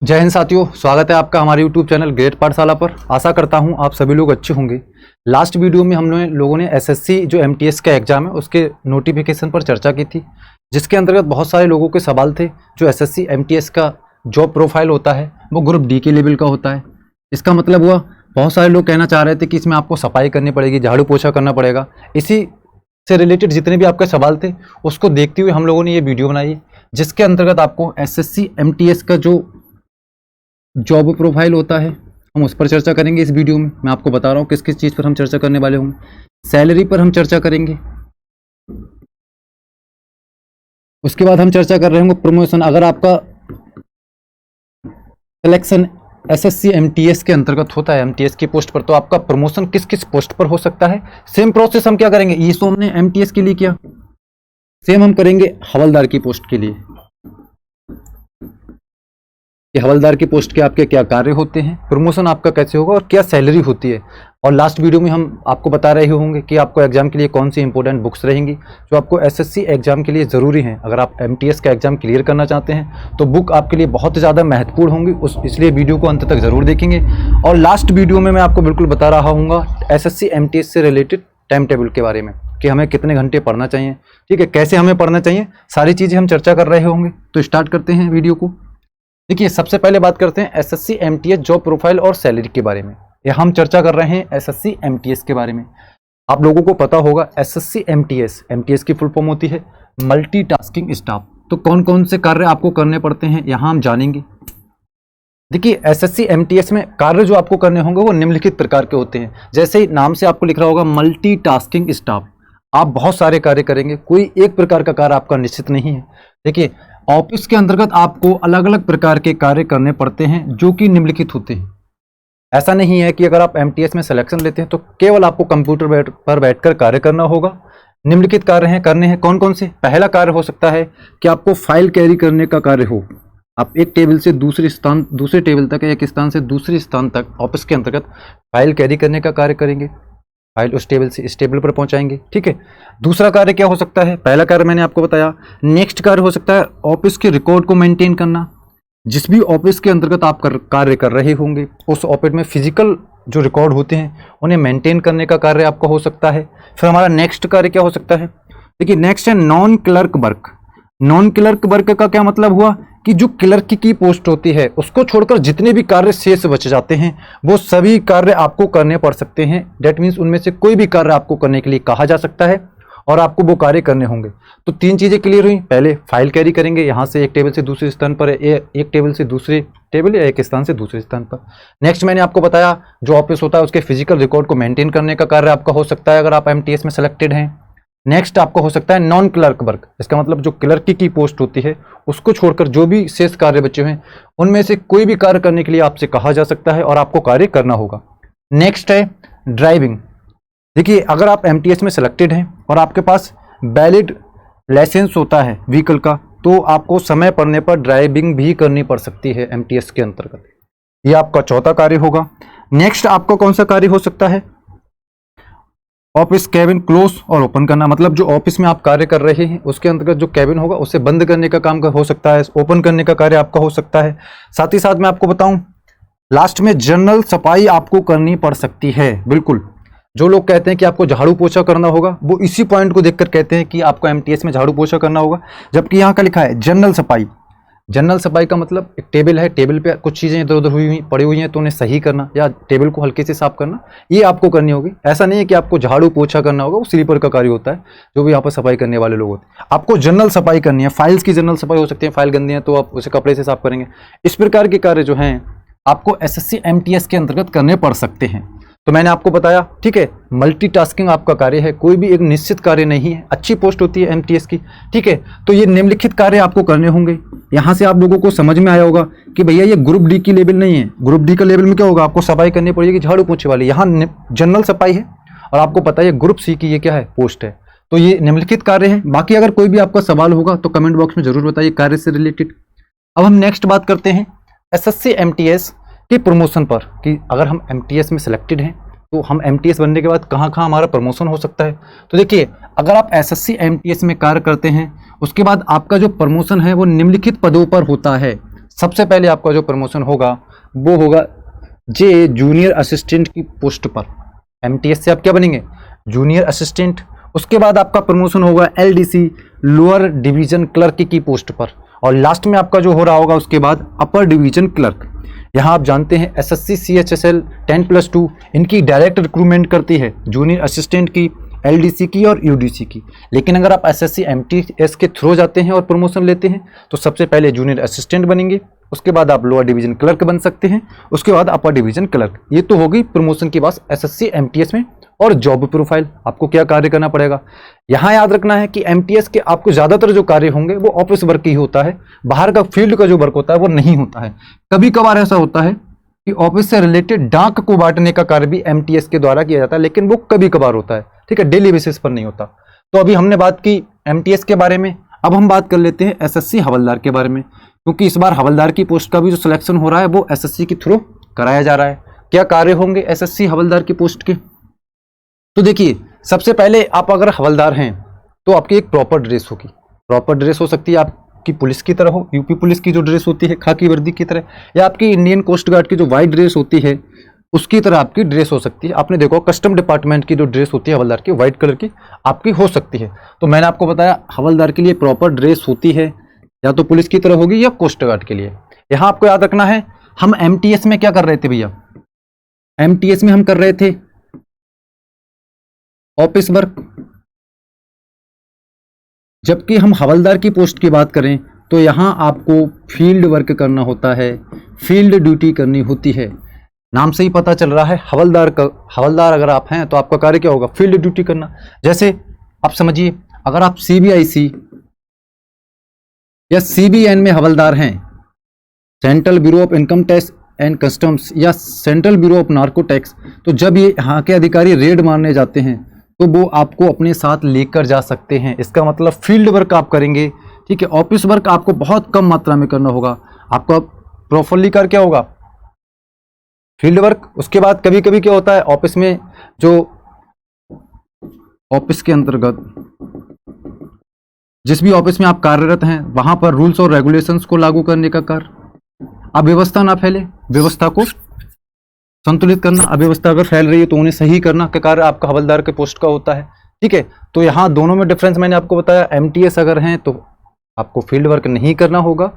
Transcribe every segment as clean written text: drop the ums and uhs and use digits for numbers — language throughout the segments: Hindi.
जय हिंद साथियों, स्वागत है आपका हमारे YouTube चैनल ग्रेट पाठशाला पर। आशा करता हूं आप सभी लोग अच्छे होंगे। लास्ट वीडियो में हमने लोगों ने एसएससी जो एमटीएस का एग्जाम है उसके नोटिफिकेशन पर चर्चा की थी, जिसके अंतर्गत बहुत सारे लोगों के सवाल थे। जो एसएससी एमटीएस का जॉब प्रोफाइल होता है वो ग्रुप डी के लेवल का होता है। इसका मतलब हुआ बहुत सारे लोग कहना चाह रहे थे कि इसमें आपको सफाई करनी पड़ेगी, झाड़ू पोछा करना पड़ेगा। इसी से रिलेटेड जितने भी आपके सवाल थे उसको देखते हुए हम लोगों ने ये वीडियो बनाई, जिसके अंतर्गत आपको एसएससी एमटीएस का जो जॉब प्रोफाइल होता है हम उस पर चर्चा करेंगे। इस वीडियो में मैं आपको बता रहा हूँ किस किस चीज़ पर हम चर्चा करने वाले होंगे। सैलरी पर हम चर्चा करेंगे, उसके बाद हम चर्चा कर रहे होंगे प्रमोशन। अगर आपका सिलेक्शन एसएससी एमटीएस के अंतर्गत होता है एमटीएस की पोस्ट पर, तो आपका प्रमोशन किस किस पोस्ट पर हो सकता है। सेम प्रोसेस हम क्या करेंगे, ये तो हमने एमटीएस के लिए किया, सेम हम करेंगे हवलदार की पोस्ट के लिए कि हवलदार की पोस्ट के आपके क्या कार्य होते हैं, प्रमोशन आपका कैसे होगा और क्या सैलरी होती है। और लास्ट वीडियो में हम आपको बता रहे होंगे कि आपको एग्जाम के लिए कौन सी इंपॉर्टेंट बुक्स रहेंगी जो आपको एसएससी एग्जाम के लिए ज़रूरी हैं। अगर आप एमटीएस का एग्जाम क्लियर करना चाहते हैं तो बुक आपके लिए बहुत ज़्यादा महत्वपूर्ण होंगी, इसलिए वीडियो को अंत तक ज़रूर देखेंगे। और लास्ट वीडियो में मैं आपको बिल्कुल बता रहा हूँ एसएससी एमटीएस से रिलेटेड टाइम टेबल के बारे में कि हमें कितने घंटे पढ़ना चाहिए, ठीक है, कैसे हमें पढ़ना चाहिए, सारी चीज़ें हम चर्चा कर रहे होंगे। तो स्टार्ट करते हैं वीडियो को। देखिए, सबसे पहले बात करते हैं एसएससी एमटीएस जॉब प्रोफाइल और सैलरी के बारे में। यह हम चर्चा कर रहे हैं एसएससी एमटीएस के बारे में। आप लोगों को पता होगा एसएससी एमटीएस की फुल फॉर्म होती है मल्टीटास्किंग स्टाफ। तो कौन कौन से कार्य आपको करने पड़ते हैं यहाँ हम जानेंगे। देखिए, एसएससी एमटीएस में कार्य जो आपको करने होंगे वो निम्नलिखित प्रकार के होते हैं। जैसे ही नाम से आपको लिख रहा होगा मल्टीटास्किंग स्टाफ, आप बहुत सारे कार्य करेंगे, कोई एक प्रकार का कार्य आपका निश्चित नहीं है। देखिए, ऑफिस के अंतर्गत आपको अलग अलग प्रकार के कार्य करने पड़ते हैं जो कि निम्नलिखित होते हैं। ऐसा नहीं है कि अगर आप एमटीएस में सिलेक्शन लेते हैं तो केवल आपको कंप्यूटर पर बैठकर कार्य करना होगा। निम्नलिखित कार्य करने हैं। कौन कौन से? पहला कार्य हो सकता है कि आपको फाइल कैरी करने का कार्य हो। आप एक टेबल से दूसरे टेबल तक, एक स्थान से दूसरे स्थान तक ऑफिस के अंतर्गत फाइल कैरी करने का कार्य करेंगे। फाइल उस टेबल से इस टेबल पर पहुंचाएंगे, ठीक है। दूसरा कार्य क्या हो सकता है? पहला कार्य मैंने आपको बताया। नेक्स्ट कार्य हो सकता है ऑफिस के रिकॉर्ड को मेंटेन करना। जिस भी ऑफिस के अंतर्गत आप कार्य कर रहे होंगे उस ऑफिस में फिजिकल जो रिकॉर्ड होते हैं उन्हें मेंटेन करने का कार्य आपका हो सकता है। फिर हमारा नेक्स्ट कार्य क्या हो सकता है? देखिए, नेक्स्ट है non clerk work. Non clerk work का क्या मतलब हुआ कि जो क्लर्क की पोस्ट होती है उसको छोड़कर जितने भी कार्य शेष बच जाते हैं वो सभी कार्य आपको करने पड़ सकते हैं। डेट मीन्स उनमें से कोई भी कार्य आपको करने के लिए कहा जा सकता है और आपको वो कार्य करने होंगे। तो तीन चीज़ें क्लियर हुई। पहले फाइल कैरी करेंगे, यहाँ से एक टेबल से दूसरे स्थान पर, एक टेबल से दूसरे टेबल या एक स्थान से दूसरे स्थान पर। नेक्स्ट मैंने आपको बताया जो ऑफिस होता है उसके फिजिकल रिकॉर्ड को मेंटेन करने का कार्य आपका हो सकता है अगर आप एमटीएस में सेलेक्टेड हैं। नेक्स्ट आपको हो सकता है नॉन क्लर्क वर्क। इसका मतलब जो क्लर्क की पोस्ट होती है उसको छोड़कर जो भी शेष कार्य बचे हुए हैं उनमें से कोई भी कार्य करने के लिए आपसे कहा जा सकता है और आपको कार्य करना होगा। नेक्स्ट है ड्राइविंग। देखिए, अगर आप एमटीएस में सेलेक्टेड हैं और आपके पास वैलिड लाइसेंस होता है व्हीकल का तो आपको समय पड़ने पर ड्राइविंग भी करनी पड़ सकती है एमटीएस के अंतर्गत। यह आपका चौथा कार्य होगा। नेक्स्ट आपका कौन सा कार्य हो सकता है? ऑफिस कैबिन क्लोज और ओपन करना। मतलब जो ऑफिस में आप कार्य कर रहे हैं उसके अंतर्गत जो कैबिन होगा उसे बंद करने का काम हो सकता है, ओपन करने का कार्य आपका हो सकता है। साथ ही साथ मैं आपको बताऊं लास्ट में जनरल सफाई आपको करनी पड़ सकती है। बिल्कुल, जो लोग कहते हैं कि आपको झाड़ू पोछा करना होगा वो इसी पॉइंट को देखकर कहते हैं कि आपको एमटीएस में झाड़ू पोछा करना होगा, जबकि यहाँ का लिखा है जनरल सफाई। जनरल सफाई का मतलब एक टेबल है, टेबल पे कुछ चीज़ें इधर उधर पड़ी हुई हैं तो उन्हें सही करना या टेबल को हल्के से साफ करना, ये आपको करनी होगी। ऐसा नहीं है कि आपको झाड़ू पोछा करना होगा, वो स्लीपर का कार्य होता है जो भी यहाँ पर सफाई करने वाले लोग होते हैं। आपको जनरल सफाई करनी है। फाइल्स की जनरल सफाई हो सकती है, फाइल गंदी है तो आप उसे कपड़े से साफ करेंगे। इस प्रकार के कार्य जो हैं आपको एसएससी एमटीएस के अंतर्गत करने पड़ सकते हैं। तो मैंने आपको बताया, ठीक है, मल्टीटास्किंग आपका कार्य है, कोई भी एक निश्चित कार्य नहीं है। अच्छी पोस्ट होती है एमटीएस की, ठीक है। तो ये निम्नलिखित कार्य आपको करने होंगे। यहाँ से आप लोगों को समझ में आया होगा कि भैया ये ग्रुप डी की लेवल नहीं है। ग्रुप डी का लेवल में क्या होगा, आपको सफाई करनी पड़ेगी झाड़ू पोछे वाली। यहाँ जनरल सफाई है और आपको पता है ग्रुप सी की ये क्या है, पोस्ट है। तो ये निम्नलिखित कार्य है। बाकी अगर कोई भी आपका सवाल होगा तो कमेंट बॉक्स में जरूर बताइए कार्य से रिलेटेड। अब हम नेक्स्ट बात करते हैं एसएससी एमटीएस की प्रमोशन पर कि अगर हम एमटीएस में सिलेक्टेड हैं तो हम एमटीएस बनने के बाद कहाँ कहाँ हमारा प्रमोशन हो सकता है। तो देखिए, अगर आप एसएससी एमटीएस में कार्य करते हैं उसके बाद आपका जो प्रमोशन है वो निम्नलिखित पदों पर होता है। सबसे पहले आपका जो प्रमोशन होगा वो होगा जे जूनियर असिस्टेंट की पोस्ट पर। एमटीएस से आप क्या बनेंगे? Junior assistant. उसके बाद आपका प्रमोशन होगा एलडीसी लोअर डिवीजन क्लर्क की पोस्ट पर, और लास्ट में आपका जो हो रहा होगा उसके बाद अपर डिवीजन क्लर्क। यहाँ आप जानते हैं एसएससी सीएचएसएल 10+2 इनकी डायरेक्ट रिक्रूटमेंट करती है, जूनियर असिस्टेंट की, एलडीसी की और यूडीसी की। लेकिन अगर आप एसएससी एमटीएस के थ्रू जाते हैं और प्रमोशन लेते हैं तो सबसे पहले जूनियर असिस्टेंट बनेंगे, उसके बाद आप लोअर डिवीजन क्लर्क बन सकते हैं, उसके बाद अपर डिवीजन क्लर्क। ये तो हो गई प्रमोशन की बात एसएससी एमटीएस में। और जॉब प्रोफाइल, आपको क्या कार्य करना पड़ेगा? यहाँ याद रखना है कि एमटीएस के आपको ज्यादातर जो कार्य होंगे वो ऑफिस वर्क ही होता है, बाहर का फील्ड का जो वर्क होता है वो नहीं होता है। कभी कभार ऐसा होता है कि ऑफिस से रिलेटेड डाक को बांटने का कार्य भी एमटीएस के द्वारा किया जाता है, लेकिन वो कभी कभार होता है, ठीक है, डेली बेसिस पर नहीं होता। तो अभी हमने बात की एमटीएस के बारे में, अब हम बात कर लेते हैं एसएससी हवलदार के बारे में, क्योंकि इस बार हवलदार की पोस्ट का भी जो सिलेक्शन हो रहा है वो एसएससी के थ्रू कराया जा रहा है। क्या कार्य होंगे एसएससी हवलदार की पोस्ट के? तो देखिए, सबसे पहले आप अगर हवलदार हैं तो आपकी एक प्रॉपर ड्रेस होगी। प्रॉपर ड्रेस हो सकती है आपकी पुलिस की तरह हो, यूपी पुलिस की जो ड्रेस होती है खाकी वर्दी की तरह, या आपकी इंडियन कोस्ट गार्ड की जो व्हाइट ड्रेस होती है उसकी तरह आपकी ड्रेस हो सकती है। आपने देखो कस्टम डिपार्टमेंट की जो ड्रेस होती है हवलदार की, व्हाइट कलर की आपकी हो सकती है। तो मैंने आपको बताया हवलदार के लिए प्रॉपर ड्रेस होती है, या तो पुलिस की तरह होगी या कोस्ट गार्ड के लिए। यहां आपको याद रखना है, हम एमटीएस में क्या कर रहे थे भैया? एमटीएस में हम कर रहे थे ऑफिस वर्क, जबकि हम हवलदार की पोस्ट की बात करें तो यहां आपको फील्ड वर्क करना होता है, फील्ड ड्यूटी करनी होती है। नाम से ही पता चल रहा है हवलदार अगर आप हैं तो आपका कार्य क्या होगा? फील्ड ड्यूटी करना। जैसे आप समझिए, अगर आप सीबीआईसी या सीबीएन में हवलदार हैं, central bureau of income tax and customs या central bureau of narcotics, तो जब ये यहाँ के अधिकारी रेड मारने जाते हैं तो वो आपको अपने साथ लेकर जा सकते हैं। इसका मतलब फील्ड वर्क आप करेंगे, ठीक है। ऑफिस वर्क आपको बहुत कम मात्रा में करना होगा, आपका प्रॉपरली कर क्या होगा? Field work. उसके बाद कभी कभी क्या होता है ऑफिस में, जो ऑफिस के अंतर्गत जिस भी ऑफिस में आप कार्यरत हैं वहां पर रूल्स और रेगुलेशंस को लागू करने का कार्य। अब व्यवस्था ना फैले, व्यवस्था को संतुलित करना, अव्यवस्था अगर फैल रही है तो उन्हें सही करना का कार्य आपका हवलदार के पोस्ट का होता है, ठीक है। तो यहाँ दोनों में डिफरेंस मैंने आपको बताया। एमटीएस अगर हैं तो आपको फील्ड वर्क नहीं करना होगा,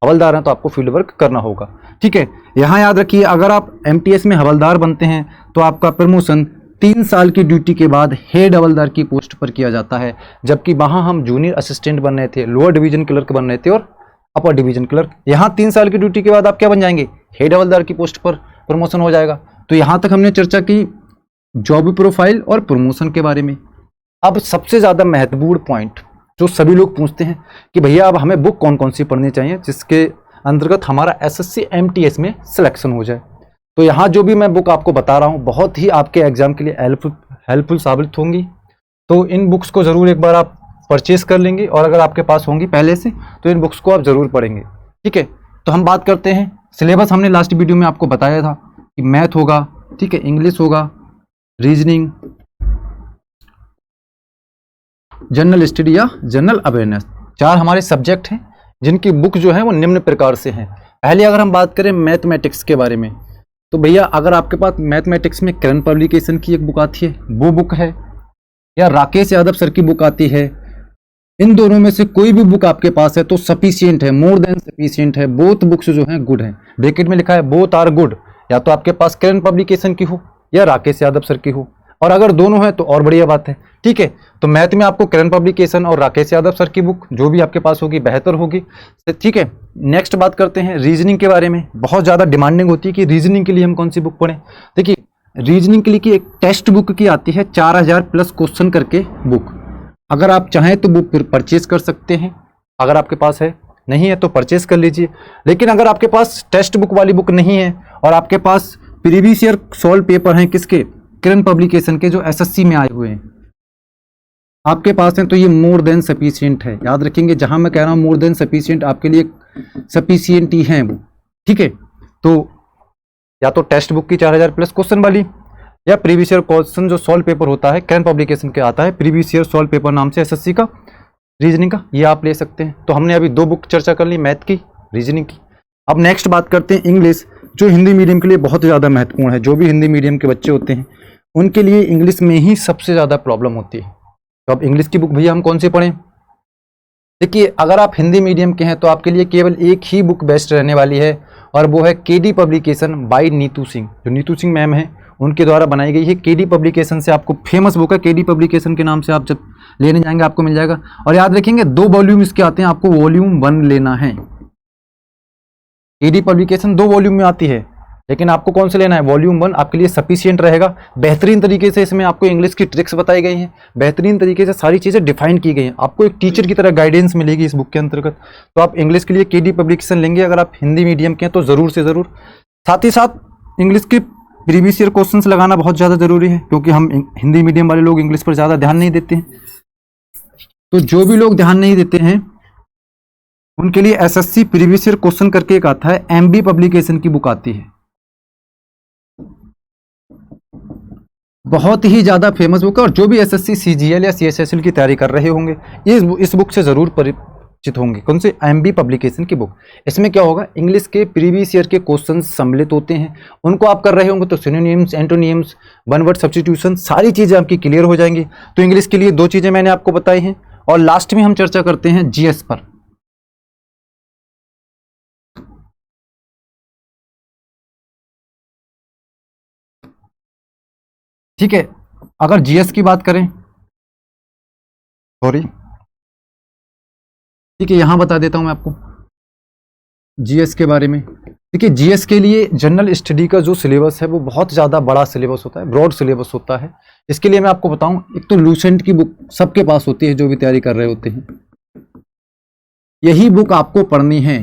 हवलदार हैं तो आपको फील्ड वर्क करना होगा, ठीक है। यहाँ याद रखिए, अगर आप एमटीएस में हवलदार बनते हैं तो आपका प्रमोशन 3 साल की ड्यूटी के बाद हेड हवलदार की पोस्ट पर किया जाता है, जबकि वहां हम जूनियर असिस्टेंट बन रहे थे, लोअर डिवीजन क्लर्क बन रहे थे और अपर डिवीजन क्लर्क। यहाँ 3 साल की ड्यूटी के बाद आप क्या बन जाएंगे? हेड हवलदार की पोस्ट पर प्रमोशन हो जाएगा। तो यहां तक हमने चर्चा की जॉब प्रोफाइल और प्रमोशन के बारे में। अब सबसे ज्यादा महत्वपूर्ण पॉइंट जो सभी लोग पूछते हैं कि भैया अब हमें बुक कौन कौन सी पढ़नी चाहिए जिसके अंतर्गत हमारा एसएससी एमटीएस में सिलेक्शन हो जाए। तो यहाँ जो भी मैं बुक आपको बता रहा हूँ बहुत ही आपके एग्जाम के लिए हेल्पफुल साबित होंगी। तो इन बुक्स को जरूर एक बार आप परचेज कर लेंगे, और अगर आपके पास होंगी पहले से तो इन बुक्स को आप जरूर पढ़ेंगे, ठीक है। तो हम बात करते हैं सिलेबस। हमने लास्ट वीडियो में आपको बताया था कि मैथ होगा, ठीक है, इंग्लिश होगा, रीजनिंग, जनरल स्टडी या जनरल अवेयरनेस, 4 हमारे सब्जेक्ट हैं जिनकी बुक जो है वो निम्न प्रकार से हैं। पहले अगर हम बात करें मैथमेटिक्स के बारे में, तो भैया अगर आपके पास मैथमेटिक्स में करन पब्लिकेशन की एक बुक आती है वो बुक है, या राकेश यादव सर की बुक आती है, इन दोनों में से कोई भी बुक आपके पास है तो सफिशिएंट है, मोर देन सफिशिएंट है। बोथ बुक्स जो हैं गुड हैं, ब्रैकेट में लिखा है बोथ आर गुड। या तो आपके पास करन पब्लिकेशन की हो या राकेश यादव सर की हो, और अगर दोनों है तो और बढ़िया बात है, ठीक है। तो मैथ में आपको करन पब्लिकेशन और राकेश यादव सर की बुक जो भी आपके पास होगी बेहतर होगी, ठीक है। नेक्स्ट बात करते हैं रीजनिंग के बारे में। बहुत ज़्यादा डिमांडिंग होती है कि रीजनिंग के लिए हम कौन सी बुक पढ़ें। देखिए, रीजनिंग के लिए की एक टेक्स्ट बुक की आती है 4000 प्लस क्वेश्चन करके बुक। अगर आप चाहें तो बुक परचेज कर सकते हैं, अगर आपके पास है, नहीं है तो परचेज कर लीजिए। लेकिन अगर आपके पास टेक्स्ट बुक वाली बुक नहीं है और आपके पास प्रीवियस ईयर सॉल्व पेपर हैं किसके, करन पब्लिकेशन के, जो एसएससी में आए हुए हैं आपके पास हैं, तो ये मोर देन सफिशिएंट है। याद रखेंगे, जहां मैं कह रहा हूं मोर देन सफिशिएंट, आपके लिए सफिशिएंट ही है वो, ठीक है। तो या तो टेक्स्ट बुक की 4000 प्लस क्वेश्चन वाली, या प्रीवियस ईयर क्वेश्चन जो सॉल्व पेपर होता है करन पब्लिकेशन के आता है, प्रीवियस ईयर सॉल्व पेपर नाम से एसएससी का रीजनिंग का, ये आप ले सकते हैं। तो हमने अभी 2 बुक चर्चा कर ली, मैथ की, रीजनिंग की। अब नेक्स्ट बात करते हैं इंग्लिश, जो हिंदी मीडियम के लिए बहुत ज़्यादा महत्वपूर्ण है। जो भी हिंदी मीडियम के बच्चे होते हैं उनके लिए इंग्लिश में ही सबसे ज़्यादा प्रॉब्लम होती है। तो अब इंग्लिश की बुक भैया हम कौन सी पढ़ें? देखिए, अगर आप हिंदी मीडियम के हैं तो आपके लिए केवल एक ही बुक बेस्ट रहने वाली है, और वो है KD publication by Neetu Singh. जो नीतू सिंह मैम है उनके द्वारा बनाई गई है। केडी पब्लिकेशन से आपको फेमस बुक है, केडी पब्लिकेशन के नाम से आप जब लेने जाएंगे आपको मिल जाएगा। और याद रखेंगे 2 वॉल्यूम इसके आते हैं, आपको वॉल्यूम 1 लेना है। केडी पब्लिकेशन 2 वॉल्यूम में आती है, लेकिन आपको कौन से लेना है? वॉल्यूम 1 आपके लिए सफिशियंट रहेगा। बेहतरीन तरीके से इसमें आपको इंग्लिश की ट्रिक्स बताई गई हैं, बेहतरीन तरीके से सारी चीज़ें डिफाइन की गई हैं, आपको एक टीचर की तरह गाइडेंस मिलेगी इस बुक के अंतर्गत। तो आप इंग्लिश के लिए केडी पब्लिकेशन लेंगे अगर आप हिंदी मीडियम के हैं तो ज़रूर से ज़रूर। साथ ही साथ इंग्लिश के प्रीवियस ईयर क्वेश्चंस लगाना बहुत ज़्यादा ज़रूरी है, क्योंकि हम हिंदी मीडियम वाले लोग इंग्लिश पर ज़्यादा ध्यान नहीं देते हैं। तो जो भी लोग ध्यान नहीं देते हैं उनके लिए एसएससी प्रीवियस ईयर क्वेश्चन करके एक आता है, एमबी पब्लिकेशन की बुक आती है, बहुत ही ज़्यादा फेमस बुक है। और जो भी एसएससी सीजीएल या सीएचएसएल की तैयारी कर रहे होंगे इस बुक से ज़रूर परिचित होंगे। कौन से? एमबी पब्लिकेशन की बुक। इसमें क्या होगा, इंग्लिश के प्रीवियस ईयर के क्वेश्चन सम्मिलित होते हैं, उनको आप कर रहे होंगे तो synonyms, antonyms, one word substitution, सारी चीज़ें आपकी क्लियर हो जाएंगी। तो इंग्लिश के लिए 2 चीज़ें मैंने आपको बताई हैं। और लास्ट में हम चर्चा करते हैं जीएस पर। ठीक है, अगर जीएस की बात करें, सॉरी, ठीक है, यहां बता देता हूं मैं आपको जीएस के बारे में। देखिए, जीएस के लिए जनरल स्टडी का जो सिलेबस है वो बहुत ज़्यादा बड़ा सिलेबस होता है, ब्रॉड सिलेबस होता है। इसके लिए मैं आपको बताऊं, एक तो लूसेंट की बुक सबके पास होती है जो भी तैयारी कर रहे होते हैं, यही बुक आपको पढ़नी है।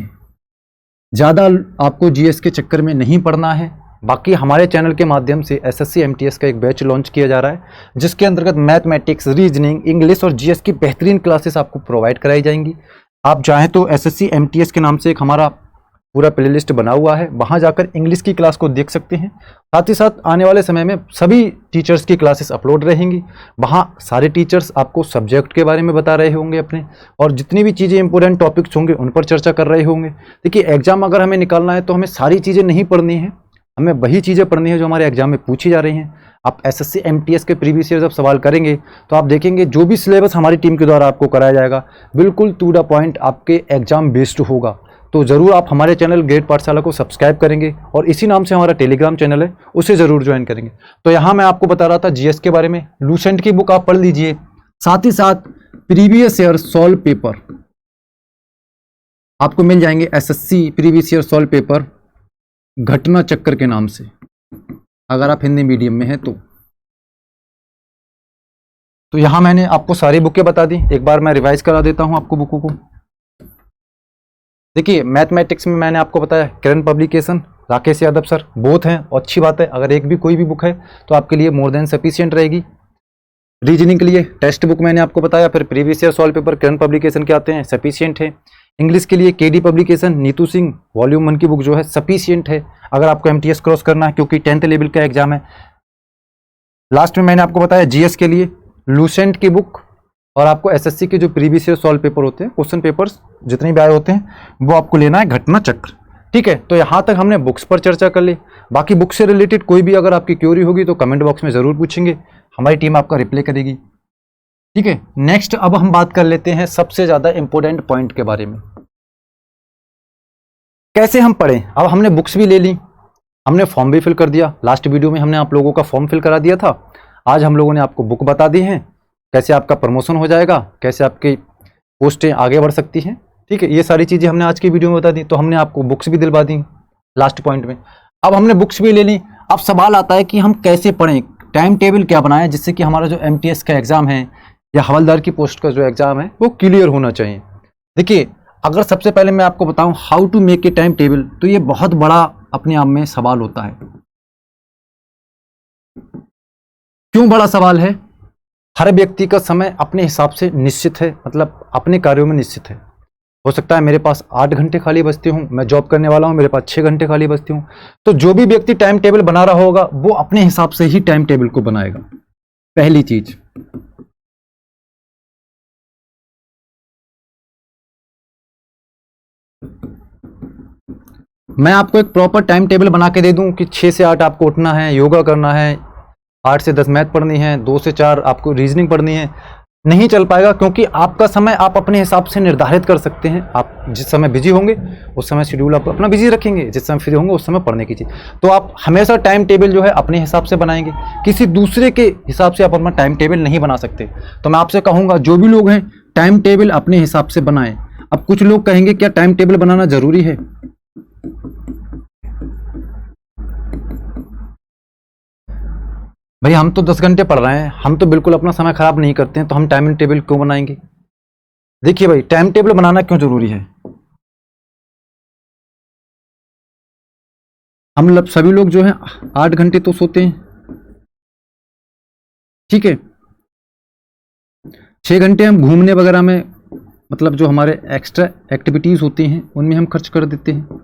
ज़्यादा आपको जीएस के चक्कर में नहीं पढ़ना है। बाकी हमारे चैनल के माध्यम से एसएससी एमटीएस का एक बैच लॉन्च किया जा रहा है, जिसके अंतर्गत मैथमेटिक्स, रीजनिंग, इंग्लिश और जीएस की बेहतरीन क्लासेस आपको प्रोवाइड कराई जाएंगी। आप चाहें तो एसएससी एमटीएस के नाम से एक हमारा पूरा प्लेलिस्ट बना हुआ है, वहां जाकर इंग्लिश की क्लास को देख सकते हैं। साथ ही साथ आने वाले समय में सभी टीचर्स की क्लासेस अपलोड रहेंगी, वहां सारे टीचर्स आपको सब्जेक्ट के बारे में बता रहे होंगे अपने, और जितनी भी चीज़ें इंपॉर्टेंट टॉपिक्स होंगे उन पर चर्चा कर रहे होंगे। देखिए, एग्जाम अगर हमें निकालना है तो हमें सारी चीज़ें नहीं पढ़नी है, हमें वही चीज़ें पढ़नी है जो हमारे एग्जाम में पूछी जा रही हैं। आप एसएससी एमटीएस के प्रीवियस ईयर जब सवाल करेंगे तो आप देखेंगे जो भी सिलेबस हमारी टीम के द्वारा आपको कराया जाएगा बिल्कुल टू द पॉइंट आपके एग्जाम बेस्ड होगा। तो ज़रूर आप हमारे चैनल ग्रेड पाठशाला को सब्सक्राइब करेंगे, और इसी नाम से हमारा टेलीग्राम चैनल है उसे ज़रूर ज्वाइन करेंगे। तो यहाँ मैं आपको बता रहा था जीएस के बारे में, लूसेंट की बुक आप पढ़ लीजिए। साथ ही साथ प्रीवियस ईयर सॉल्व पेपर आपको मिल जाएंगे, SSC previous year solve paper घटना चक्र के नाम से, अगर आप हिंदी मीडियम में हैं तो यहां मैंने आपको सारी बुकें बता दी। एक बार मैं रिवाइज करा देता हूं आपको बुकों को। देखिए, मैथमेटिक्स में मैंने आपको बताया Kiran publication, Rakesh Yadav sir, both हैं, और अच्छी बात है। अगर एक भी कोई भी बुक है तो आपके लिए मोर देन सफिशियंट रहेगी। रीजनिंग के लिए टेक्स्ट बुक मैंने आपको बताया, फिर प्रीवियस ईयर सॉल्व पेपर किरण पब्लिकेशन के आते हैं, सफिशियंट है। इंग्लिश के लिए KD publication Neetu Singh volume 1 की बुक जो है सफिशियंट है अगर आपको एमटीएस क्रॉस करना है, क्योंकि 10th लेवल का एग्जाम है। लास्ट में मैंने आपको बताया जीएस के लिए लूसेंट की बुक, और आपको एसएससी के जो प्रीवियस ईयर सॉल्व पेपर होते हैं, क्वेश्चन पेपर्स जितने भी आए होते हैं वो आपको लेना है घटना चक्र। ठीक है, तो यहाँ तक हमने बुक्स पर चर्चा कर ली। बाकी बुक से रिलेटेड कोई भी अगर आपकी क्वेरी होगी तो कमेंट बॉक्स में ज़रूर पूछेंगे, हमारी टीम आपका रिप्लाई करेगी। ठीक है, नेक्स्ट अब हम बात कर लेते हैं सबसे ज़्यादा इंपॉर्टेंट पॉइंट के बारे में, कैसे हम पढ़ें। अब हमने बुक्स भी ले ली, हमने फॉर्म भी फिल कर दिया, लास्ट वीडियो में हमने आप लोगों का फॉर्म फिल करा दिया था। आज हम लोगों ने आपको बुक बता दी है, कैसे आपका प्रमोशन हो जाएगा, कैसे आपकी पोस्टें आगे बढ़ सकती हैं। ठीक है, ये सारी चीज़ें हमने आज की वीडियो में बता दी। तो हमने आपको बुक्स भी दिलवा दी लास्ट पॉइंट में। अब हमने बुक्स भी ले ली, अब सवाल आता है कि हम कैसे पढ़ें, टाइम टेबल क्या बनाएं जिससे कि हमारा जो एमटीएस का एग्ज़ाम है या हवलदार की पोस्ट का जो एग्ज़ाम है वो क्लियर होना चाहिए। देखिए, अगर सबसे पहले मैं आपको बताऊं how to make a time table, तो ये बहुत बड़ा अपने आप में सवाल होता है। क्यों बड़ा सवाल है? हर व्यक्ति का समय अपने हिसाब से निश्चित है, मतलब अपने कार्यों में निश्चित है। हो सकता है मेरे पास 8 घंटे खाली बचते हूँ, मैं जॉब करने वाला हूँ, मेरे पास 6 घंटे खाली बचते हूँ। तो जो भी व्यक्ति टाइम टेबल बना रहा होगा वो अपने हिसाब से ही टाइम टेबल को बनाएगा, पहली चीज। मैं आपको एक प्रॉपर टाइम टेबल बना के दे दूं कि 6 से 8 आपको उठना है, योगा करना है, 8 से 10 मैथ पढ़नी है, 2 से 4 आपको रीजनिंग पढ़नी है, नहीं चल पाएगा। क्योंकि आपका समय आप अपने हिसाब से निर्धारित कर सकते हैं। आप जिस समय बिजी होंगे उस समय शेड्यूल आप अपना बिजी रखेंगे, जिस समय फ्री होंगे उस समय पढ़ने की चीज़। तो आप हमेशा टाइम टेबल जो है अपने हिसाब से बनाएंगे, किसी दूसरे के हिसाब से आप अपना टाइम टेबल नहीं बना सकते। तो मैं आपसे कहूँगा जो भी लोग हैं टाइम टेबल अपने हिसाब से बनाएं। अब कुछ लोग कहेंगे क्या टाइम टेबल बनाना जरूरी है? भाई हम तो 10 घंटे पढ़ रहे हैं, हम तो बिल्कुल अपना समय खराब नहीं करते हैं, तो हम टाइम टेबल क्यों बनाएंगे? देखिए भाई, टाइम टेबल बनाना क्यों जरूरी है? हम सभी लोग जो है 8 घंटे तो सोते हैं, ठीक है। 6 घंटे हम घूमने वगैरह में, मतलब जो हमारे एक्स्ट्रा एक्टिविटीज होती हैं उनमें हम खर्च कर देते हैं।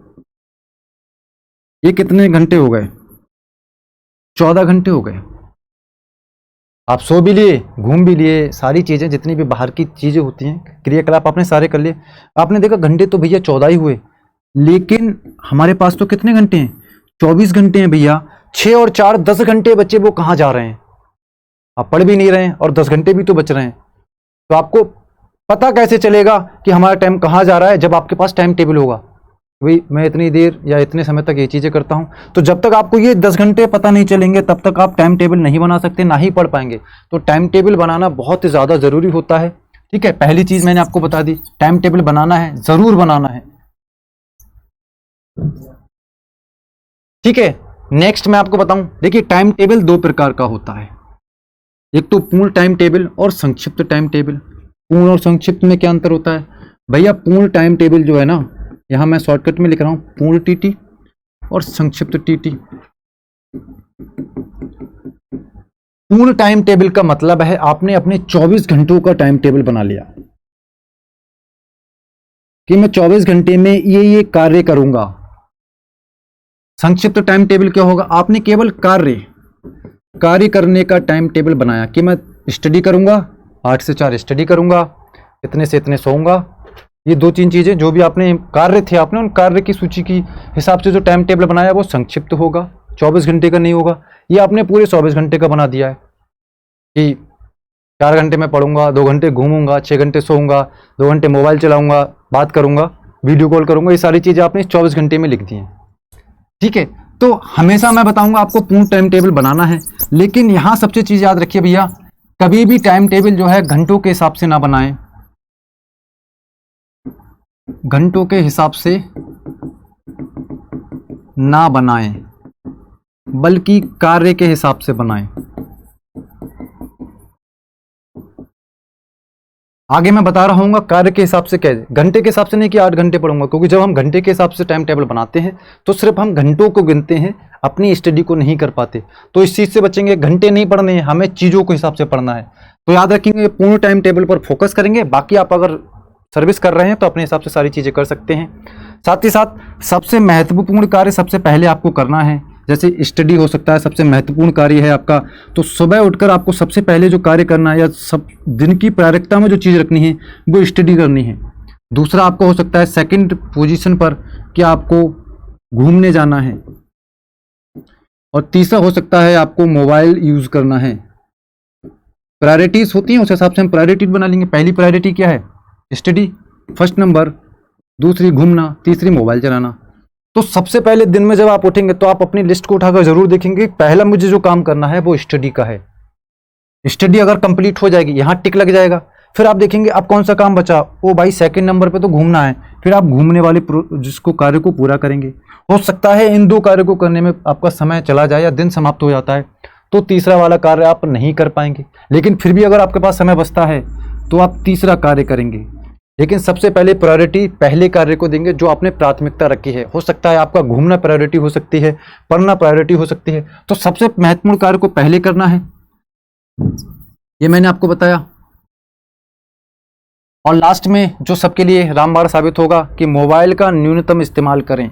ये कितने घंटे हो गए? 14 घंटे हो गए। आप सो भी लिए, घूम भी लिए, सारी चीज़ें जितनी भी बाहर की चीज़ें होती हैं, क्रियाकलाप आपने सारे कर लिए। आपने देखा घंटे तो भैया 14 ही हुए, लेकिन हमारे पास तो कितने घंटे हैं? 24 घंटे हैं भैया। 6 और 4 10 घंटे बच्चे, वो कहाँ जा रहे हैं? आप पढ़ भी नहीं रहे हैं और 10 घंटे भी तो बच रहे हैं। तो आपको पता कैसे चलेगा कि हमारा टाइम कहाँ जा रहा है? जब आपके पास टाइम टेबल होगा, भाई मैं इतनी देर या इतने समय तक ये चीज़ें करता हूँ। तो जब तक आपको ये 10 घंटे पता नहीं चलेंगे तब तक आप टाइम टेबल नहीं बना सकते, ना ही पढ़ पाएंगे। तो टाइम टेबल बनाना बहुत ही ज़्यादा ज़रूरी होता है, ठीक है। पहली चीज़ मैंने आपको बता दी, टाइम टेबल बनाना है, ज़रूर बनाना है, ठीक है। नेक्स्ट मैं आपको बताऊं, देखिए टाइम टेबल 2 प्रकार का होता है। एक तो पूर्ण टाइम टेबल और संक्षिप्त टाइम टेबल। पूर्ण और संक्षिप्त में क्या अंतर होता है भैया? पूर्ण टाइम टेबल जो है ना, यहां मैं शॉर्टकट में लिख रहा हूं पूर्ण टीटी और संक्षिप्त टीटी। पूर्ण टाइम टेबल का मतलब है आपने अपने 24 घंटों का टाइम टेबल बना लिया कि मैं 24 घंटे में ये कार्य करूंगा। संक्षिप्त टाइम टेबल क्या होगा? आपने केवल कार्य करने का टाइम टेबल बनाया कि मैं स्टडी करूंगा, 8 से 4 स्टडी करूंगा, इतने से इतने सोऊंगा। ये 2-3 चीजें जो भी आपने कार्य थे, आपने उन कार्य की सूची की हिसाब से जो टाइम टेबल बनाया वो संक्षिप्त होगा, 24 घंटे का नहीं होगा। ये आपने पूरे 24 घंटे का बना दिया है कि 4 घंटे मैं पढ़ूंगा, 2 घंटे घूमूंगा, 6 घंटे सोऊंगा, 2 घंटे मोबाइल चलाऊंगा, बात करूंगा, वीडियो कॉल करूंगा। ये सारी चीजें आपने 24 घंटे में लिख दी हैं, ठीक है। तो हमेशा मैं बताऊंगा आपको पूर्ण टाइम टेबल बनाना है, लेकिन यहां सबसे चीज याद रखिए भैया, कभी भी टाइम टेबल जो है घंटों के हिसाब से ना बनाएं, घंटों के हिसाब से ना बनाएं, बल्कि कार्य के हिसाब से बनाएं। आगे मैं बता रहा हूँ कार्य के हिसाब से कैसे, घंटे के हिसाब से नहीं कि 8 घंटे पढ़ूंगा, क्योंकि जब हम घंटे के हिसाब से टाइम टेबल बनाते हैं तो सिर्फ हम घंटों को गिनते हैं, अपनी स्टडी को नहीं कर पाते। तो इस चीज़ से बचेंगे, घंटे नहीं पढ़ने हैं, हमें चीज़ों के हिसाब से पढ़ना है। तो याद रखेंगे पूर्ण टाइम टेबल पर फोकस करेंगे। बाकी आप अगर सर्विस कर रहे हैं तो अपने हिसाब से सारी चीज़ें कर सकते हैं। साथ ही साथ सबसे महत्वपूर्ण कार्य सबसे पहले आपको करना है, जैसे स्टडी हो सकता है सबसे महत्वपूर्ण कार्य है आपका, तो सुबह उठकर आपको सबसे पहले जो कार्य करना है या सब दिन की प्राथमिकता में जो चीज़ रखनी है वो स्टडी करनी है। दूसरा आपको हो सकता है सेकंड पोजीशन पर कि आपको घूमने जाना है, और तीसरा हो सकता है आपको मोबाइल यूज़ करना है। प्रायोरिटीज़ होती हैं, उस हिसाब से हम प्रायोरिटी बना लेंगे। पहली प्रायोरिटी क्या है? स्टडी, फर्स्ट नंबर, दूसरी घूमना, तीसरी मोबाइल चलाना। तो सबसे पहले दिन में जब आप उठेंगे तो आप अपनी लिस्ट को उठाकर जरूर देखेंगे, पहला मुझे जो काम करना है वो स्टडी का है। स्टडी अगर कंप्लीट हो जाएगी, यहाँ टिक लग जाएगा, फिर आप देखेंगे अब कौन सा काम बचा, ओ भाई सेकंड नंबर पे तो घूमना है, फिर आप घूमने वाले जिसको कार्य को पूरा करेंगे। हो सकता है इन 2 कार्य को करने में आपका समय चला जाए या दिन समाप्त हो जाता है, तो तीसरा वाला कार्य आप नहीं कर पाएंगे। लेकिन फिर भी अगर आपके पास समय बचता है तो आप तीसरा कार्य करेंगे। लेकिन सबसे पहले प्रायोरिटी पहले कार्य को देंगे जो आपने प्राथमिकता रखी है। हो सकता है आपका घूमना प्रायोरिटी हो सकती है, पढ़ना प्रायोरिटी हो सकती है, तो सबसे महत्वपूर्ण कार्य को पहले करना है, ये मैंने आपको बताया। और लास्ट में जो सबके लिए रामबाण साबित होगा कि मोबाइल का न्यूनतम इस्तेमाल करें।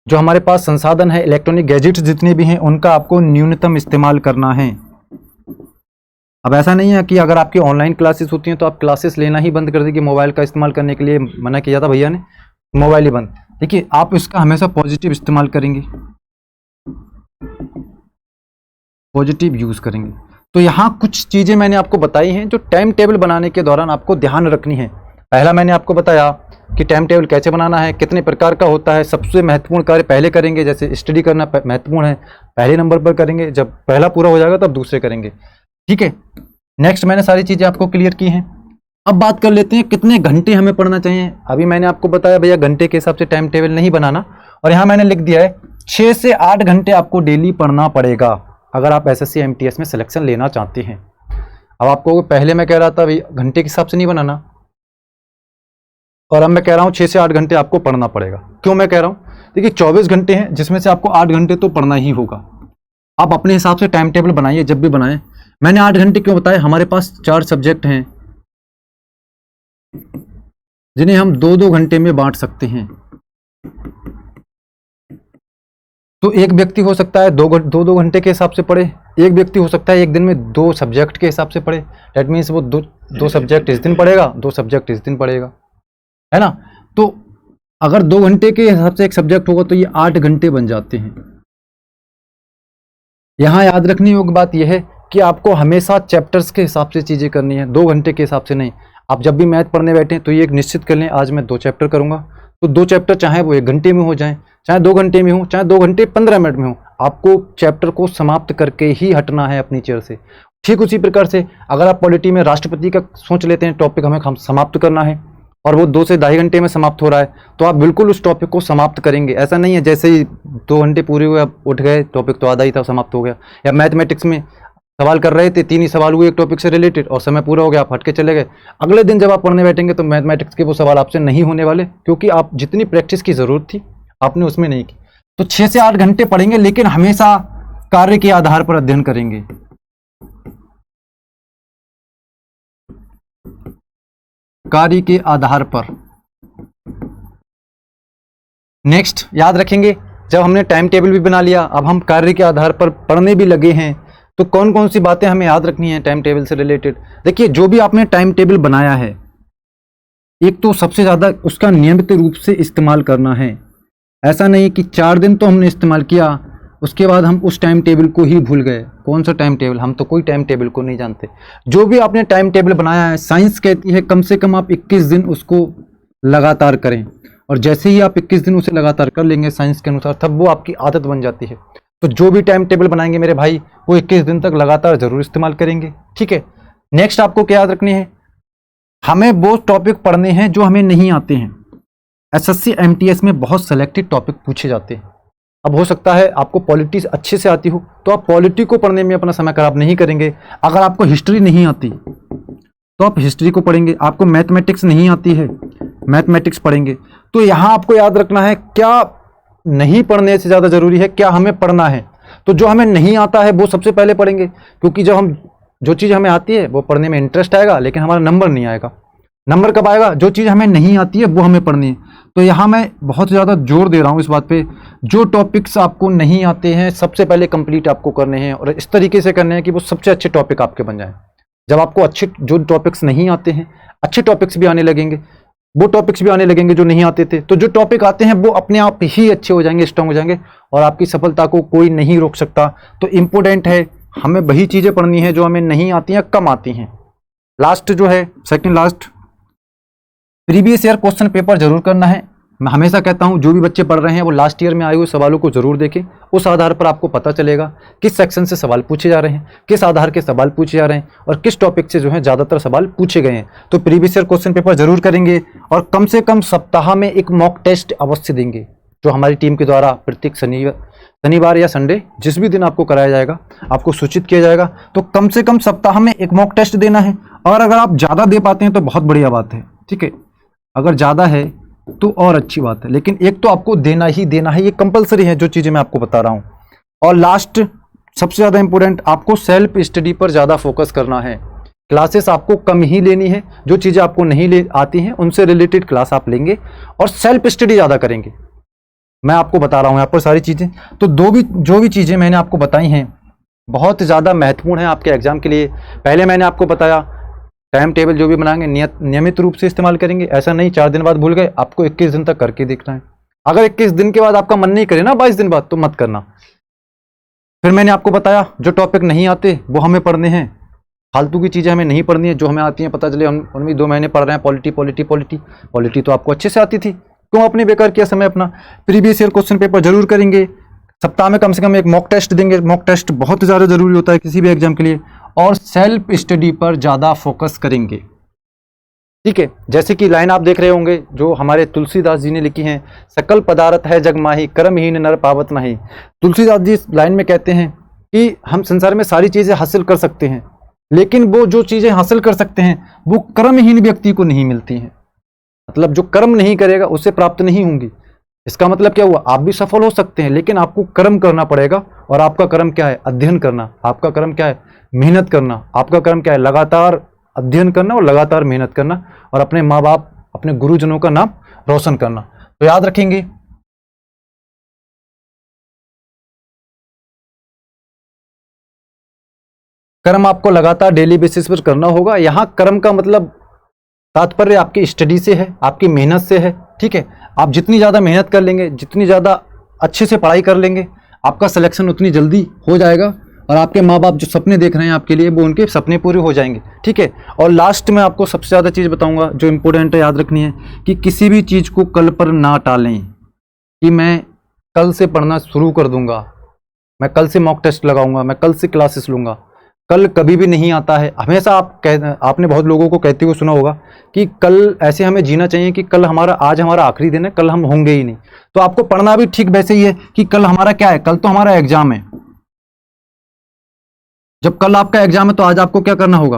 जो हमारे पास संसाधन है, इलेक्ट्रॉनिक गैजेट्स जितने भी हैं, उनका आपको न्यूनतम इस्तेमाल करना है। अब ऐसा नहीं है कि अगर आपकी ऑनलाइन क्लासेस होती हैं तो आप क्लासेस लेना ही बंद कर देंगे, मोबाइल का इस्तेमाल करने के लिए मना किया था भैया ने, मोबाइल ही बंद। देखिए आप इसका हमेशा पॉजिटिव इस्तेमाल करेंगे, पॉजिटिव यूज करेंगे। तो यहाँ कुछ चीजें मैंने आपको बताई हैं जो टाइम टेबल बनाने के दौरान आपको ध्यान रखनी है। पहला मैंने आपको बताया कि टाइम टेबल कैसे बनाना है, कितने प्रकार का होता है, सबसे महत्वपूर्ण कार्य पहले करेंगे, जैसे स्टडी करना महत्वपूर्ण है, पहले नंबर पर करेंगे, जब पहला पूरा हो जाएगा तब दूसरे करेंगे, ठीक है। नेक्स्ट मैंने सारी चीजें आपको क्लियर की हैं। अब बात कर लेते हैं कितने घंटे हमें पढ़ना चाहिए। अभी मैंने आपको बताया भैया घंटे के हिसाब से टाइम टेबल नहीं बनाना, और यहाँ मैंने लिख दिया है 6 से 8 घंटे आपको डेली पढ़ना पड़ेगा अगर आप एसएससी एमटीएस में सिलेक्शन लेना चाहते हैं। अब आपको पहले मैं कह रहा था भैया घंटे के हिसाब से नहीं बनाना, और अब मैं कह रहा हूँ 6 से 8 घंटे आपको पढ़ना पड़ेगा। क्यों मैं कह रहा हूँ, देखिए 24 घंटे हैं जिसमें से आपको 8 घंटे तो पढ़ना ही होगा। आप अपने हिसाब से टाइम टेबल बनाइए, जब भी बनाएं। मैंने 8 घंटे क्यों बताया, हमारे पास 4 सब्जेक्ट हैं जिन्हें हम 2-2 घंटे में बांट सकते हैं। तो एक व्यक्ति हो सकता है 2-2 घंटे के हिसाब से पढ़े, एक व्यक्ति हो सकता है एक दिन में 2 सब्जेक्ट के हिसाब से पढ़े। दैट मीन्स वो दो सब्जेक्ट इस दिन पढ़ेगा, 2 सब्जेक्ट इस दिन पढ़ेगा, है ना। तो अगर 2 घंटे के हिसाब से एक सब्जेक्ट होगा तो ये 8 घंटे बन जाते हैं। यहां याद रखने योग्य बात यह है कि आपको हमेशा चैप्टर्स के हिसाब से चीजें करनी है, 2 घंटे के हिसाब से नहीं। आप जब भी मैथ पढ़ने बैठे तो ये एक निश्चित कर लें, आज मैं 2 चैप्टर करूंगा, तो 2 चैप्टर चाहे वो 1 घंटे में हो जाए, चाहे 2 घंटे में हो, चाहे 2 घंटे 15 मिनट में हो, आपको चैप्टर को समाप्त करके ही हटना है अपनी चेयर से। ठीक उसी प्रकार से अगर आप पॉलिटी में राष्ट्रपति का सोच लेते हैं टॉपिक हमें समाप्त करना है, और वो 2 से 2.5 घंटे में समाप्त हो रहा है, तो आप बिल्कुल उस टॉपिक को समाप्त करेंगे। ऐसा नहीं है जैसे ही 2 घंटे पूरे हुए आप उठ गए, टॉपिक तो आधा ही था समाप्त हो गया। या मैथमेटिक्स में सवाल कर रहे थे, 3 ही सवाल हुए एक टॉपिक से रिलेटेड, और समय पूरा हो गया, आप हट के चले गए। अगले दिन जब आप पढ़ने बैठेंगे तो मैथमेटिक्स के वो सवाल आपसे नहीं होने वाले, क्योंकि आप जितनी प्रैक्टिस की जरूरत थी आपने उसमें नहीं की। तो 6 से 8 घंटे पढ़ेंगे, लेकिन हमेशा कार्य के आधार पर अध्ययन करेंगे। कार्य के आधार पर। नेक्स्ट याद रखेंगे, जब हमने टाइम टेबल भी बना लिया, अब हम कार्य के आधार पर पढ़ने भी लगे हैं, तो कौन कौन सी बातें हमें याद रखनी है टाइम टेबल से रिलेटेड। देखिए जो भी आपने टाइम टेबल बनाया है, एक तो सबसे ज्यादा उसका नियमित रूप से इस्तेमाल करना है। ऐसा नहीं कि 4 दिन तो हमने इस्तेमाल किया, उसके बाद हम उस टाइम टेबल को ही भूल गए। कौन सा टाइम टेबल, हम तो कोई टाइम टेबल को नहीं जानते। जो भी आपने टाइम टेबल बनाया है, साइंस कहती है कम से कम आप 21 दिन उसको लगातार करें, और जैसे ही आप 21 दिन उसे लगातार कर लेंगे साइंस के अनुसार, तब वो आपकी आदत बन जाती है। तो जो भी टाइम टेबल बनाएंगे मेरे भाई, वो 21 दिन तक लगातार जरूर इस्तेमाल करेंगे, ठीक है। नेक्स्ट आपको क्या याद रखनी है, हमें वो टॉपिक पढ़ने हैं जो हमें नहीं आते हैं। एसएससी एमटीएस में बहुत सेलेक्टेड टॉपिक पूछे जाते हैं। अब हो सकता है आपको पॉलिटिक्स अच्छे से आती हो, तो आप पॉलिटी को पढ़ने में अपना समय खराब नहीं करेंगे। अगर आपको हिस्ट्री नहीं आती तो आप हिस्ट्री को पढ़ेंगे। आपको मैथमेटिक्स नहीं आती है, मैथमेटिक्स पढ़ेंगे। तो यहां आपको याद रखना है, क्या नहीं पढ़ने से ज्यादा जरूरी है, क्या हमें पढ़ना है। तो जो हमें नहीं आता है वो सबसे पहले पढ़ेंगे, क्योंकि जब हम जो चीज हमें आती है वो पढ़ने में इंटरेस्ट आएगा, लेकिन हमारा नंबर नहीं आएगा। नंबर कब आएगा, जो चीज हमें नहीं आती है वो हमें पढ़नी है। तो यहाँ मैं बहुत ज़्यादा जोर दे रहा हूँ इस बात पे, जो टॉपिक्स आपको नहीं आते हैं सबसे पहले कंप्लीट आपको करने हैं, और इस तरीके से करने हैं कि वो सबसे अच्छे टॉपिक आपके बन जाएं। जब आपको अच्छे जो टॉपिक्स नहीं आते हैं, अच्छे टॉपिक्स भी आने लगेंगे, वो टॉपिक्स भी आने लगेंगे जो नहीं आते थे। तो जो टॉपिक आते हैं वो अपने आप ही अच्छे हो जाएंगे, स्ट्रांग हो जाएंगे, और आपकी सफलता को कोई नहीं रोक सकता। तो इंपॉर्टेंट है हमें वही चीज़ें पढ़नी है जो हमें नहीं आती हैं, कम आती हैं। लास्ट जो है, second last, previous year question paper जरूर करना है। मैं हमेशा कहता हूं जो भी बच्चे पढ़ रहे हैं वो लास्ट ईयर में आए हुए सवालों को जरूर देखें। उस आधार पर आपको पता चलेगा किस सेक्शन से सवाल पूछे जा रहे हैं, किस आधार के सवाल पूछे जा रहे हैं, और किस टॉपिक से जो है ज़्यादातर सवाल पूछे गए हैं। तो प्रीवियस ईयर क्वेश्चन पेपर जरूर करेंगे, और कम से कम सप्ताह में एक मॉक टेस्ट अवश्य देंगे, जो हमारी टीम के द्वारा प्रत्येक शनिवार या संडे जिस भी दिन आपको कराया जाएगा, आपको सूचित किया जाएगा। तो कम से कम सप्ताह में एक मॉक टेस्ट देना है, और अगर आप ज़्यादा दे पाते हैं तो बहुत बढ़िया बात है, ठीक है। अगर ज़्यादा है तो और अच्छी बात है, लेकिन एक तो आपको देना ही देना है, ये कंपलसरी है जो चीज़ें मैं आपको बता रहा हूँ। और लास्ट सबसे ज़्यादा इंपॉर्टेंट, आपको सेल्फ स्टडी पर ज़्यादा फोकस करना है। क्लासेस आपको कम ही लेनी है, जो चीज़ें आपको नहीं ले आती हैं उनसे रिलेटेड क्लास आप लेंगे, और सेल्फ स्टडी ज़्यादा करेंगे। मैं आपको बता रहा हूँ यहाँ पर सारी चीज़ें। तो जो भी चीज़ें मैंने आपको बताई हैं बहुत ज़्यादा महत्वपूर्ण है आपके एग्जाम के लिए। पहले मैंने आपको बताया टाइम टेबल जो भी बनाएंगे नियमित रूप से इस्तेमाल करेंगे। ऐसा नहीं 4 दिन बाद भूल गए, आपको 21 दिन तक करके देखना है। अगर 21 दिन के बाद आपका मन नहीं करे ना 22 दिन बाद, तो मत करना। फिर मैंने आपको बताया जो टॉपिक नहीं आते वो हमें पढ़ने हैं, फालतू की चीज़ें हमें नहीं पढ़नी है। जो हमें आती हैं पता चले हम उनमें 2 महीने पढ़ रहे हैं पॉलिटी तो आपको अच्छे से आती थी, क्यों आपने बेकार किया समय अपना। प्रीवियस ईयर क्वेश्चन पेपर जरूर करेंगे, सप्ताह में कम से कम एक मॉक टेस्ट देंगे। मॉक टेस्ट बहुत ज़्यादा ज़रूरी होता है किसी भी एग्जाम के लिए। और सेल्फ स्टडी पर ज़्यादा फोकस करेंगे, ठीक है। जैसे कि लाइन आप देख रहे होंगे जो हमारे तुलसीदास जी ने लिखी हैं, सकल पदार्थ है जग माही, कर्महीन नर पावत नहीं। तुलसीदास जी इस लाइन में कहते हैं कि हम संसार में सारी चीज़ें हासिल कर सकते हैं, लेकिन वो जो चीज़ें हासिल कर सकते हैं वो कर्महीन व्यक्ति को नहीं मिलती हैं। मतलब जो कर्म नहीं करेगा उसे प्राप्त नहीं होंगी। इसका मतलब क्या हुआ, आप भी सफल हो सकते हैं, लेकिन आपको कर्म करना पड़ेगा। और आपका कर्म क्या है, अध्ययन करना। आपका कर्म क्या है, मेहनत करना। आपका कर्म क्या है, लगातार अध्ययन करना और लगातार मेहनत करना, और अपने माँ बाप अपने गुरुजनों का नाम रोशन करना। तो याद रखेंगे, कर्म आपको लगातार डेली बेसिस पर करना होगा। यहाँ कर्म का मतलब तात्पर्य आपकी स्टडी से है, आपकी मेहनत से है, ठीक है। आप जितनी ज़्यादा मेहनत कर लेंगे, जितनी ज़्यादा अच्छे से पढ़ाई कर लेंगे, आपका सिलेक्शन उतनी जल्दी हो जाएगा, और आपके माँ बाप जो सपने देख रहे हैं आपके लिए, वो उनके सपने पूरे हो जाएंगे, ठीक है। और लास्ट में आपको सबसे ज़्यादा चीज़ बताऊंगा जो इम्पोर्टेंट है, याद रखनी है कि किसी भी चीज़ को कल पर ना टालें कि मैं कल से पढ़ना शुरू कर दूंगा, मैं कल से मॉक टेस्ट लगाऊंगा, मैं कल से क्लासेस लूँगा। कल कभी भी नहीं आता है। हमेशा आपने बहुत लोगों को कहते हुए सुना होगा कि कल ऐसे हमें जीना चाहिए कि कल हमारा, आज हमारा आखिरी दिन है, कल हम होंगे ही नहीं। तो आपको पढ़ना भी ठीक वैसे ही है कि कल हमारा क्या है, कल तो हमारा एग्जाम है। जब कल आपका एग्जाम है तो आज आपको क्या करना होगा,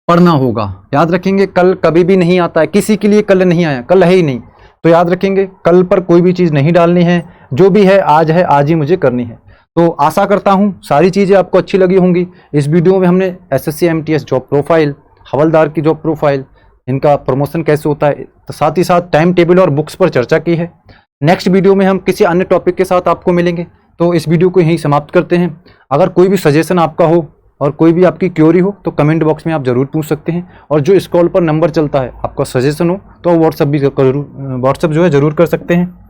पढ़ना होगा। याद रखेंगे, कल कभी भी नहीं आता है, किसी के लिए कल नहीं आया, कल है ही नहीं। तो याद रखेंगे, कल पर कोई भी चीज़ नहीं डालनी है, जो भी है आज ही मुझे करनी है। तो आशा करता हूं सारी चीज़ें आपको अच्छी लगी होंगी। इस वीडियो में हमने SSC MTS जॉब प्रोफाइल, हवलदार की जॉब प्रोफाइल, इनका प्रमोशन कैसे होता है, तो साथ ही साथ टाइम टेबल और बुक्स पर चर्चा की है। नेक्स्ट वीडियो में हम किसी अन्य टॉपिक के साथ आपको मिलेंगे। तो इस वीडियो को यहीं समाप्त करते हैं। अगर कोई भी सजेशन आपका हो और कोई भी आपकी क्वेरी हो तो कमेंट बॉक्स में आप ज़रूर पूछ सकते हैं। और जो स्क्रॉल पर नंबर चलता है, आपका सजेशन हो तो व्हाट्सअप जो है ज़रूर कर सकते हैं।